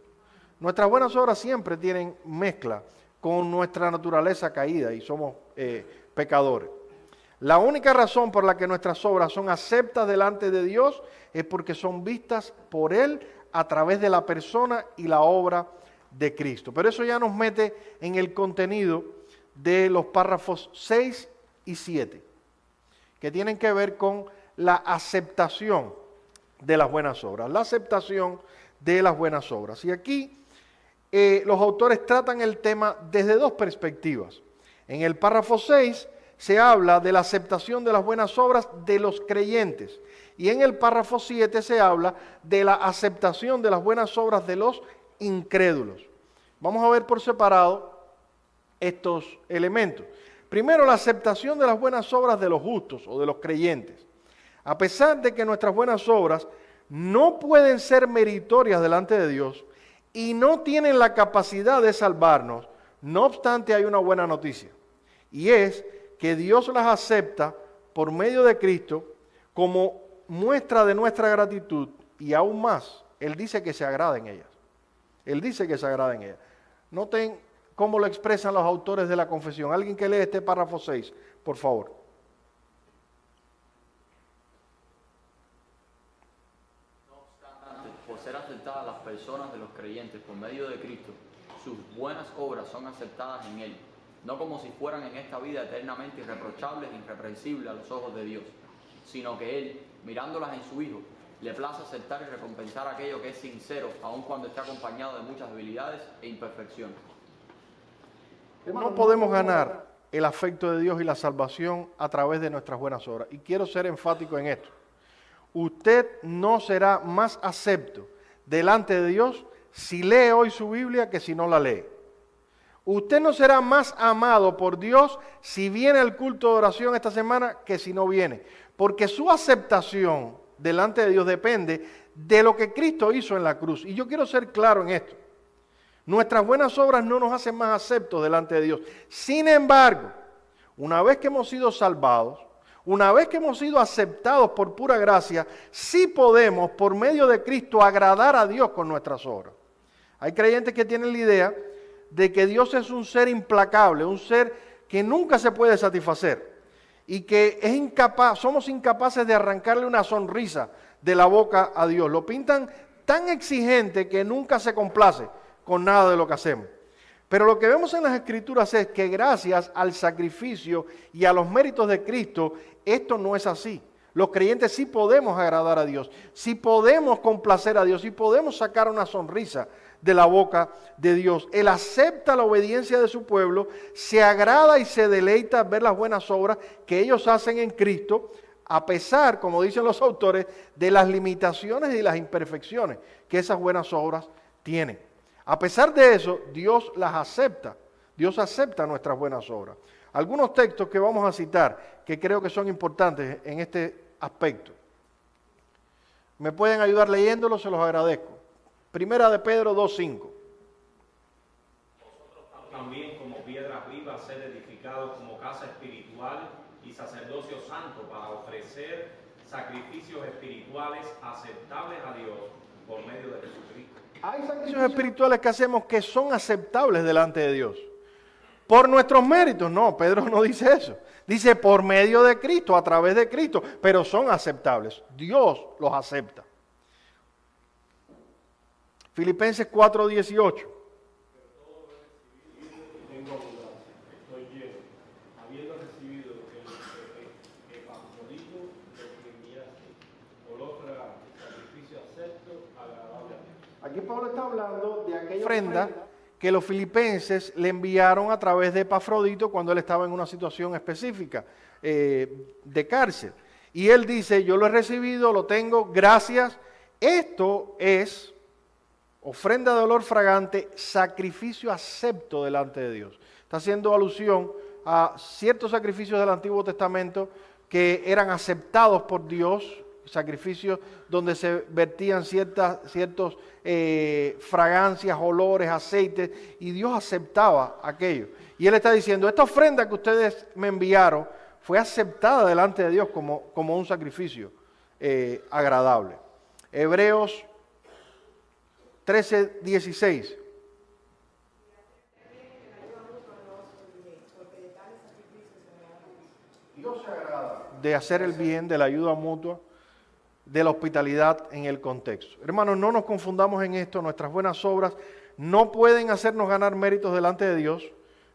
A: Nuestras buenas obras siempre tienen mezcla con nuestra naturaleza caída y somos pecadores. La única razón por la que nuestras obras son aceptas delante de Dios es porque son vistas por Él a través de la persona y la obra de Cristo. Pero eso ya nos mete en el contenido de los párrafos 6 y 7, que tienen que ver con la aceptación de las buenas obras. La aceptación de las buenas obras. Y aquí los autores tratan el tema desde dos perspectivas. En el párrafo 6 se habla de la aceptación de las buenas obras de los creyentes. Y en el párrafo 7 se habla de la aceptación de las buenas obras de los incrédulos. Vamos a ver por separado estos elementos. Primero, la aceptación de las buenas obras de los justos o de los creyentes. A pesar de que nuestras buenas obras no pueden ser meritorias delante de Dios y no tienen la capacidad de salvarnos, no obstante hay una buena noticia. Y es que Dios las acepta por medio de Cristo como muestra de nuestra gratitud y aún más, Él dice que se agrada en ellas. Él dice que se agrada en ellas. Noten cómo lo expresan los autores de la confesión. Alguien que lee este párrafo 6, por favor.
B: No obstante, por ser aceptadas las personas de los creyentes por medio de Cristo, sus buenas obras son aceptadas en Él, no como si fueran en esta vida eternamente irreprochables e irreprensibles a los ojos de Dios, sino que Él, mirándolas en su Hijo, le place aceptar y recompensar aquello que es sincero, aun cuando está acompañado de muchas debilidades e imperfecciones.
A: No podemos ganar el afecto de Dios y la salvación a través de nuestras buenas obras. Y quiero ser enfático en esto. Usted no será más acepto delante de Dios si lee hoy su Biblia que si no la lee. Usted no será más amado por Dios si viene al culto de oración esta semana que si no viene. Porque su aceptación delante de Dios depende de lo que Cristo hizo en la cruz. Y yo quiero ser claro en esto. Nuestras buenas obras no nos hacen más aceptos delante de Dios. Sin embargo, una vez que hemos sido salvados, una vez que hemos sido aceptados por pura gracia, sí podemos, por medio de Cristo, agradar a Dios con nuestras obras. Hay creyentes que tienen la idea de que Dios es un ser implacable, un ser que nunca se puede satisfacer y que es incapaz, somos incapaces de arrancarle una sonrisa de la boca a Dios. Lo pintan tan exigente que nunca se complace con nada de lo que hacemos. Pero lo que vemos en las Escrituras es que gracias al sacrificio y a los méritos de Cristo, esto no es así. Los creyentes sí podemos agradar a Dios, sí podemos complacer a Dios, sí podemos sacar una sonrisa de la boca de Dios. Él acepta la obediencia de su pueblo, se agrada y se deleita ver las buenas obras que ellos hacen en Cristo, a pesar, como dicen los autores, de las limitaciones y las imperfecciones que esas buenas obras tienen. A pesar de eso, Dios las acepta. Dios acepta nuestras buenas obras. Algunos textos que vamos a citar que creo que son importantes en este aspecto. ¿Me pueden ayudar leyéndolos? Se los agradezco. Primera de Pedro 2:5.
E: También como piedras vivas ser edificados como casa espiritual y sacerdocio santo para ofrecer sacrificios espirituales aceptables a Dios por medio de Jesucristo.
A: Hay sacrificios espirituales que hacemos que son aceptables delante de Dios. Por nuestros méritos, no, Pedro no dice eso. Dice por medio de Cristo, a través de Cristo, pero son aceptables. Dios los acepta. Filipenses 4:18.
F: Tengo abundancia, estoy lleno, habiendo recibido el Epafrodito, lo que enviaste, olor fragante, sacrificio acepto, agradable a Dios.
A: Aquí Pablo está hablando de aquella ofrenda que los filipenses le enviaron a través de Epafrodito cuando él estaba en una situación específica de cárcel. Y él dice, yo lo he recibido, lo tengo, gracias. Esto es ofrenda de olor fragante, sacrificio acepto delante de Dios. Está haciendo alusión a ciertos sacrificios del Antiguo Testamento que eran aceptados por Dios, sacrificios donde se vertían ciertos fragancias, olores, aceites, y Dios aceptaba aquello. Y Él está diciendo, esta ofrenda que ustedes me enviaron fue aceptada delante de Dios como un sacrificio agradable. Hebreos 13:16. Dios se agrada de hacer el bien, de la ayuda mutua, de la hospitalidad en el contexto. Hermanos, no nos confundamos en esto. Nuestras buenas obras no pueden hacernos ganar méritos delante de Dios,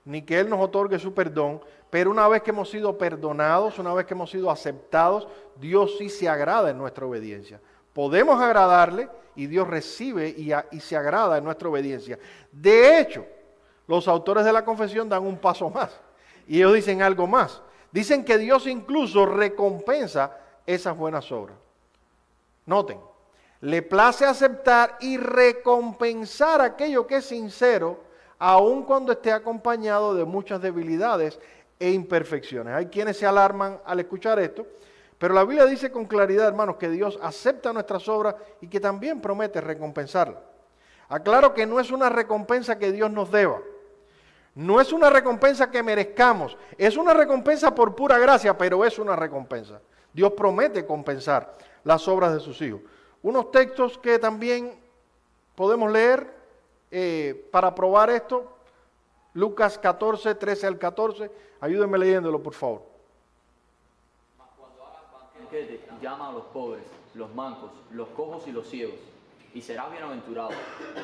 A: ni que Él nos otorgue su perdón, pero una vez que hemos sido perdonados, una vez que hemos sido aceptados, Dios sí se agrada en nuestra obediencia. Podemos agradarle y Dios recibe y se agrada en nuestra obediencia. De hecho, los autores de la confesión dan un paso más y ellos dicen algo más. Dicen que Dios incluso recompensa esas buenas obras. Noten, le place aceptar y recompensar aquello que es sincero, aun cuando esté acompañado de muchas debilidades e imperfecciones. Hay quienes se alarman al escuchar esto, pero la Biblia dice con claridad, hermanos, que Dios acepta nuestras obras y que también promete recompensarlas. Aclaro que no es una recompensa que Dios nos deba. No es una recompensa que merezcamos. Es una recompensa por pura gracia, pero es una recompensa. Dios promete compensar las obras de sus hijos. Unos textos que también podemos leer para probar esto. Lucas 14, 13 al 14. Ayúdenme leyéndolo, por favor.
B: Mas cuando hagas banquete, llama a los pobres, los mancos, los cojos y los ciegos, y serás bienaventurado,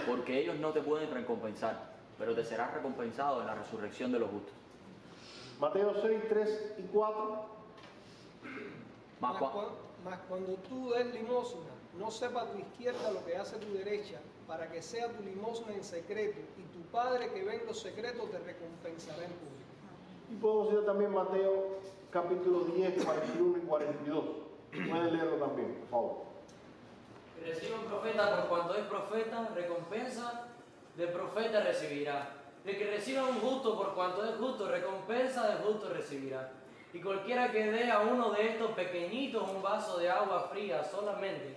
B: porque ellos no te pueden recompensar, pero te serás recompensado en la resurrección de los justos.
A: Mateo 6, 3 y 4.
B: Mas
D: Mas cuando tú des limosna, no sepa tu izquierda lo que hace tu derecha, para que sea tu limosna en secreto, y tu Padre que ve en los secretos te recompensará en público.
A: Y podemos ir también Mateo capítulo 10, 41 y 42. Pueden leerlo también, por favor.
G: Que reciba un profeta por cuanto es profeta, recompensa de profeta recibirá. De que reciba un justo por cuanto es justo, recompensa de justo recibirá. Y cualquiera que dé a uno de estos pequeñitos un vaso de agua fría solamente,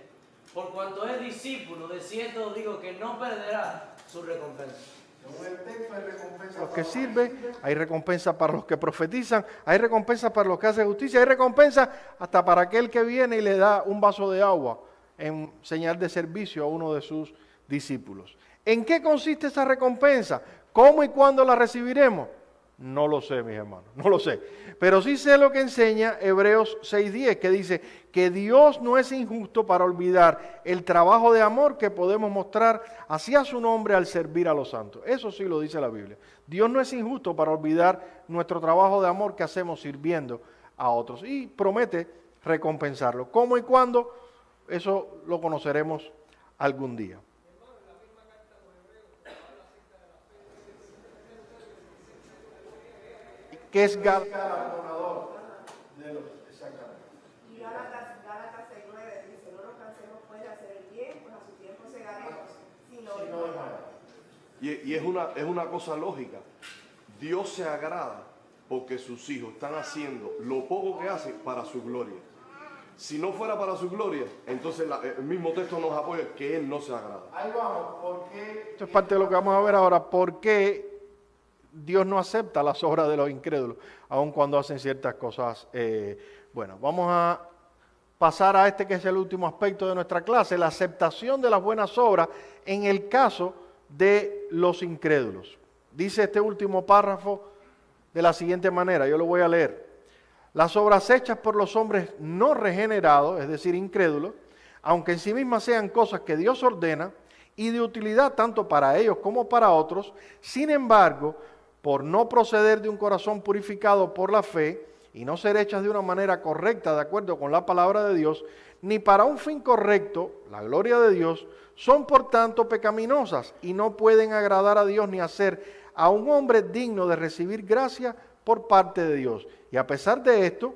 G: por cuanto es discípulo, de cierto os digo que no perderá su recompensa.
A: Según el texto hay recompensa para los que sirven, hay recompensa para los que profetizan, hay recompensa para los que hacen justicia, hay recompensa hasta para aquel que viene y le da un vaso de agua en señal de servicio a uno de sus discípulos. ¿En qué consiste esa recompensa? ¿Cómo y cuándo la recibiremos? No lo sé, mis hermanos, no lo sé. Pero sí sé lo que enseña Hebreos 6:10, que dice que Dios no es injusto para olvidar el trabajo de amor que podemos mostrar hacia su nombre al servir a los santos. Eso sí lo dice la Biblia. Dios no es injusto para olvidar nuestro trabajo de amor que hacemos sirviendo a otros. Y promete recompensarlo. ¿Cómo y cuándo? Eso lo conoceremos algún día. ¿Qué es galardonador de los exactamente?
H: Y Gálatas 6:9 dice, no nos cansemos pues de hacer el bien, pues a su tiempo segaremos, si no
I: Y es una cosa lógica. Dios se agrada porque sus hijos están haciendo lo poco que hacen para su gloria. Si no fuera para su gloria, entonces el mismo texto nos apoya que Él no se agrada.
A: Ahí vamos, porque esto es parte de lo que vamos a ver ahora. ¿Por qué Dios no acepta las obras de los incrédulos, aun cuando hacen ciertas cosas buenas. Vamos a pasar a este que es el último aspecto de nuestra clase, la aceptación de las buenas obras en el caso de los incrédulos. Dice este último párrafo de la siguiente manera, yo lo voy a leer. Las obras hechas por los hombres no regenerados, es decir, incrédulos, aunque en sí mismas sean cosas que Dios ordena y de utilidad tanto para ellos como para otros, sin embargo, por no proceder de un corazón purificado por la fe y no ser hechas de una manera correcta de acuerdo con la palabra de Dios, ni para un fin correcto, la gloria de Dios, son por tanto pecaminosas y no pueden agradar a Dios ni hacer a un hombre digno de recibir gracia por parte de Dios. Y a pesar de esto,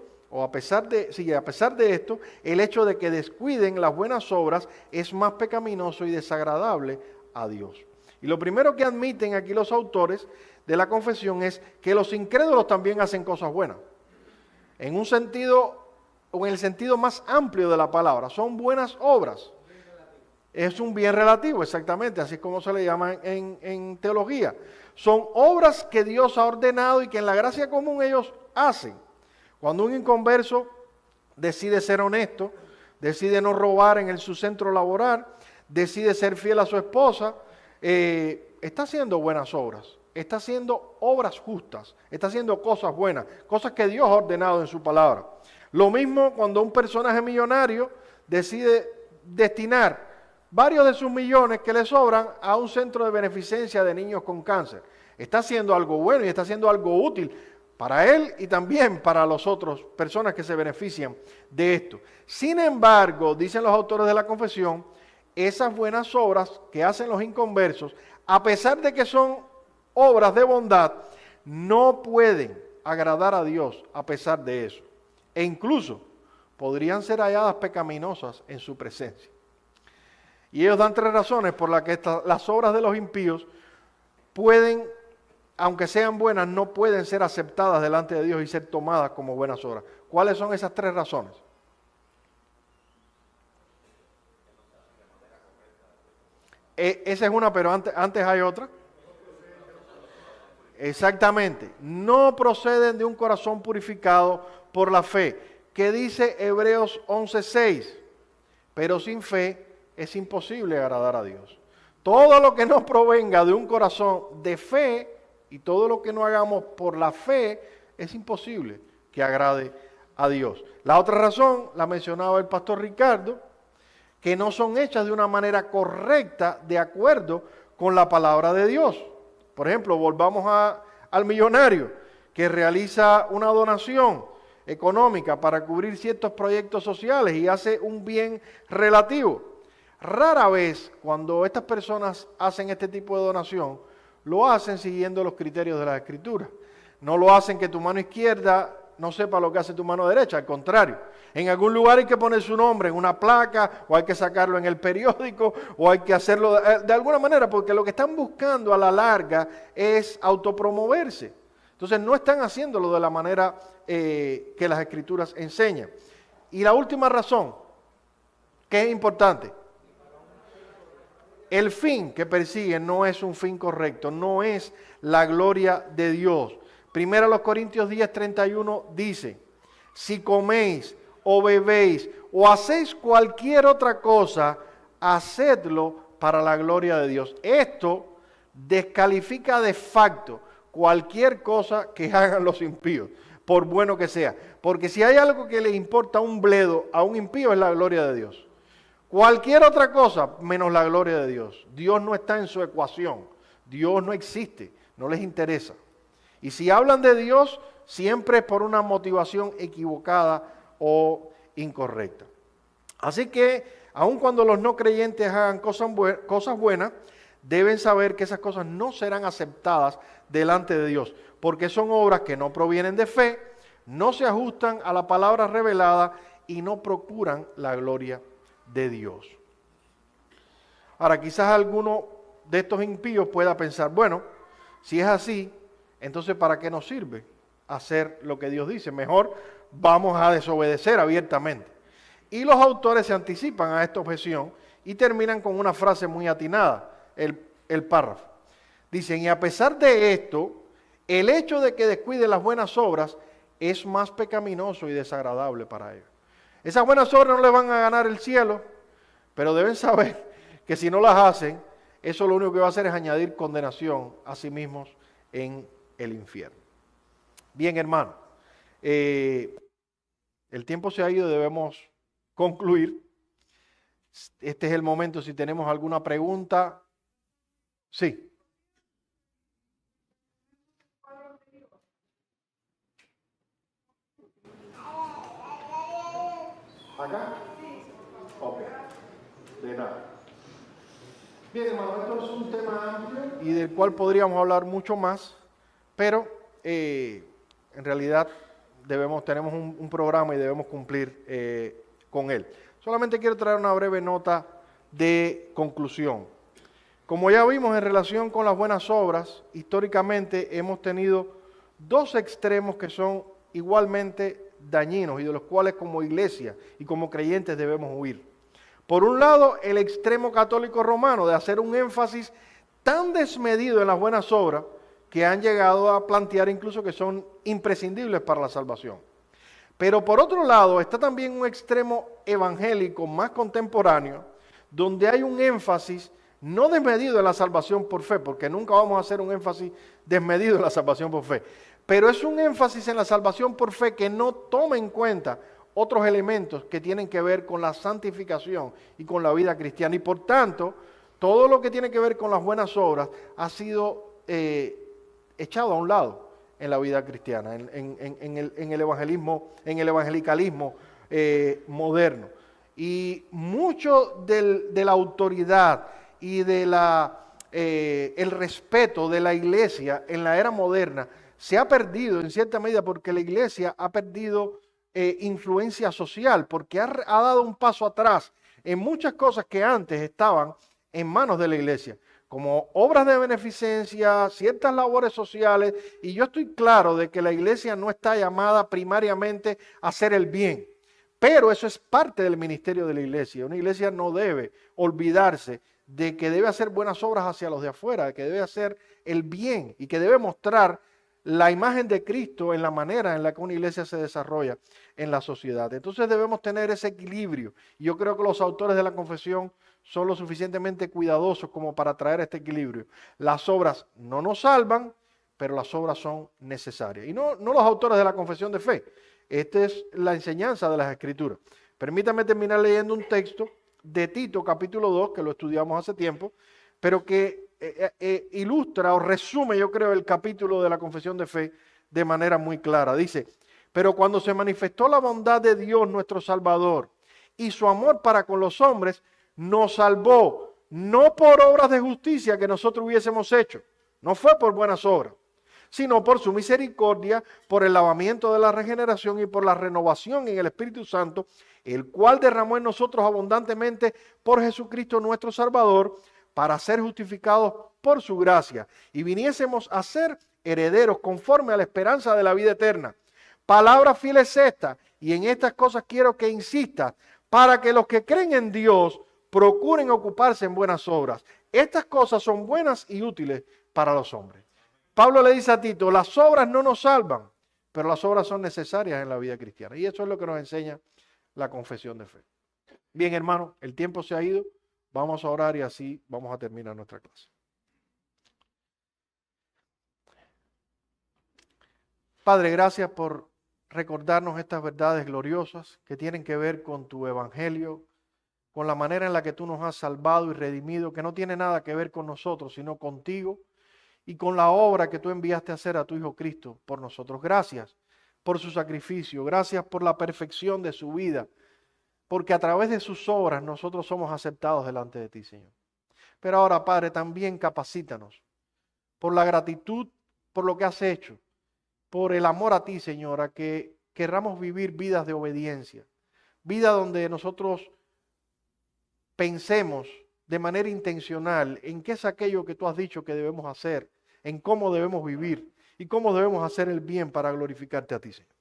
A: el hecho de que descuiden las buenas obras es más pecaminoso y desagradable a Dios. Y lo primero que admiten aquí los autores de la confesión es que los incrédulos también hacen cosas buenas. En un sentido, o en el sentido más amplio de la palabra, son buenas obras. Es un bien relativo, exactamente, así es como se le llama en teología. Son obras que Dios ha ordenado y que en la gracia común ellos hacen. Cuando un inconverso decide ser honesto, decide no robar en su centro laboral, decide ser fiel a su esposa, está haciendo buenas obras, está haciendo obras justas, está haciendo cosas buenas, cosas que Dios ha ordenado en su palabra. Lo mismo cuando un personaje millonario decide destinar varios de sus millones que le sobran a un centro de beneficencia de niños con cáncer. Está haciendo algo bueno y está haciendo algo útil para él y también para las otras personas que se benefician de esto. Sin embargo, dicen los autores de la confesión, esas buenas obras que hacen los inconversos, a pesar de que son obras de bondad, no pueden agradar a Dios a pesar de eso. E incluso podrían ser halladas pecaminosas en su presencia. Y ellos dan 3 razones por las que las obras de los impíos pueden, aunque sean buenas, no pueden ser aceptadas delante de Dios y ser tomadas como buenas obras. ¿Cuáles son esas 3 razones? Esa es una, pero antes hay otra. Exactamente. No proceden de un corazón purificado por la fe. ¿Qué dice Hebreos 11:6? Pero sin fe es imposible agradar a Dios. Todo lo que no provenga de un corazón de fe y todo lo que no hagamos por la fe es imposible que agrade a Dios. La otra razón la mencionaba el pastor Ricardo, que no son hechas de una manera correcta de acuerdo con la palabra de Dios. Por ejemplo, volvamos al millonario que realiza una donación económica para cubrir ciertos proyectos sociales y hace un bien relativo. Rara vez cuando estas personas hacen este tipo de donación, lo hacen siguiendo los criterios de la Escritura. No lo hacen que tu mano izquierda no sepa lo que hace tu mano derecha, al contrario. En algún lugar hay que poner su nombre en una placa, o hay que sacarlo en el periódico, o hay que hacerlo de alguna manera, porque lo que están buscando a la larga es autopromoverse. Entonces no están haciéndolo de la manera que las Escrituras enseñan. Y la última razón, que es importante, el fin que persiguen no es un fin correcto, no es la gloria de Dios. Primero los Corintios 10:31 dice, si coméis o bebéis o hacéis cualquier otra cosa, hacedlo para la gloria de Dios. Esto descalifica de facto cualquier cosa que hagan los impíos, por bueno que sea. Porque si hay algo que le importa un bledo a un impío es la gloria de Dios. Cualquier otra cosa menos la gloria de Dios. Dios no está en su ecuación. Dios no existe, no les interesa. Y si hablan de Dios, siempre es por una motivación equivocada o incorrecta. Así que, aun cuando los no creyentes hagan cosas buenas, deben saber que esas cosas no serán aceptadas delante de Dios, porque son obras que no provienen de fe, no se ajustan a la palabra revelada y no procuran la gloria de Dios. Ahora, quizás alguno de estos impíos pueda pensar, bueno, si es así, entonces ¿para qué nos sirve hacer lo que Dios dice? Mejor vamos a desobedecer abiertamente. Y los autores se anticipan a esta objeción y terminan con una frase muy atinada, el párrafo. Dicen, y a pesar de esto, el hecho de que descuiden las buenas obras es más pecaminoso y desagradable para ellos. Esas buenas obras no les van a ganar el cielo, pero deben saber que si no las hacen, eso lo único que va a hacer es añadir condenación a sí mismos en el infierno. Bien, hermano, el tiempo se ha ido, debemos concluir. Este es el momento, si tenemos alguna pregunta. Sí. ¿Acá? Ok. De nada. Bien, hermano, esto es un tema amplio y del cual podríamos hablar mucho más, pero en realidad tenemos un programa y debemos cumplir con él. Solamente quiero traer una breve nota de conclusión. Como ya vimos en relación con las buenas obras, históricamente hemos tenido dos extremos que son igualmente dañinos y de los cuales como iglesia y como creyentes debemos huir. Por un lado, el extremo católico romano de hacer un énfasis tan desmedido en las buenas obras que han llegado a plantear incluso que son imprescindibles para la salvación. Pero por otro lado, está también un extremo evangélico más contemporáneo, donde hay un énfasis no desmedido en la salvación por fe, porque nunca vamos a hacer un énfasis desmedido en la salvación por fe, pero es un énfasis en la salvación por fe que no toma en cuenta otros elementos que tienen que ver con la santificación y con la vida cristiana. Y por tanto, todo lo que tiene que ver con las buenas obras ha sido echado a un lado en la vida cristiana, en el evangelismo, en el evangelicalismo moderno. Y mucho de la autoridad y de el respeto de la iglesia en la era moderna se ha perdido en cierta medida porque la iglesia ha perdido influencia social, porque ha dado un paso atrás en muchas cosas que antes estaban en manos de la iglesia, como obras de beneficencia, ciertas labores sociales, y yo estoy claro de que la iglesia no está llamada primariamente a hacer el bien, pero eso es parte del ministerio de la iglesia. Una iglesia no debe olvidarse de que debe hacer buenas obras hacia los de afuera, de que debe hacer el bien y que debe mostrar la imagen de Cristo en la manera en la que una iglesia se desarrolla en la sociedad. Entonces debemos tener ese equilibrio. Yo creo que los autores de la confesión son lo suficientemente cuidadosos como para traer este equilibrio. Las obras no nos salvan, pero las obras son necesarias. Y no los autores de la confesión de fe. Esta es la enseñanza de las Escrituras. Permítame terminar leyendo un texto de Tito, capítulo 2, que lo estudiamos hace tiempo, pero que ilustra o resume, yo creo, el capítulo de la confesión de fe de manera muy clara. Dice, pero cuando se manifestó la bondad de Dios nuestro Salvador y su amor para con los hombres, nos salvó, no por obras de justicia que nosotros hubiésemos hecho, no fue por buenas obras, sino por su misericordia, por el lavamiento de la regeneración y por la renovación en el Espíritu Santo, el cual derramó en nosotros abundantemente por Jesucristo nuestro Salvador, para ser justificados por su gracia y viniésemos a ser herederos conforme a la esperanza de la vida eterna. Palabra fiel es esta, y en estas cosas quiero que insistas, para que los que creen en Dios procuren ocuparse en buenas obras. Estas cosas son buenas y útiles para los hombres. Pablo le dice a Tito, las obras no nos salvan, pero las obras son necesarias en la vida cristiana. Y eso es lo que nos enseña la confesión de fe. Bien, hermano, el tiempo se ha ido. Vamos a orar y así vamos a terminar nuestra clase. Padre, gracias por recordarnos estas verdades gloriosas que tienen que ver con tu evangelio, con la manera en la que tú nos has salvado y redimido, que no tiene nada que ver con nosotros, sino contigo y con la obra que tú enviaste a hacer a tu Hijo Cristo por nosotros. Gracias por su sacrificio, gracias por la perfección de su vida, porque a través de sus obras nosotros somos aceptados delante de ti, Señor. Pero ahora, Padre, también capacítanos por la gratitud, por lo que has hecho, por el amor a ti, Señor, a que querramos vivir vidas de obediencia, vida donde nosotros pensemos de manera intencional en qué es aquello que tú has dicho que debemos hacer, en cómo debemos vivir y cómo debemos hacer el bien para glorificarte a ti, Señor.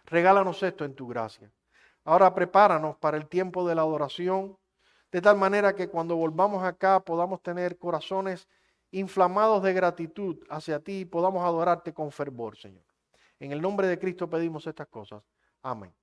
A: Regálanos esto en tu gracia. Ahora prepáranos para el tiempo de la adoración, de tal manera que cuando volvamos acá podamos tener corazones inflamados de gratitud hacia ti y podamos adorarte con fervor, Señor. En el nombre de Cristo pedimos estas cosas. Amén.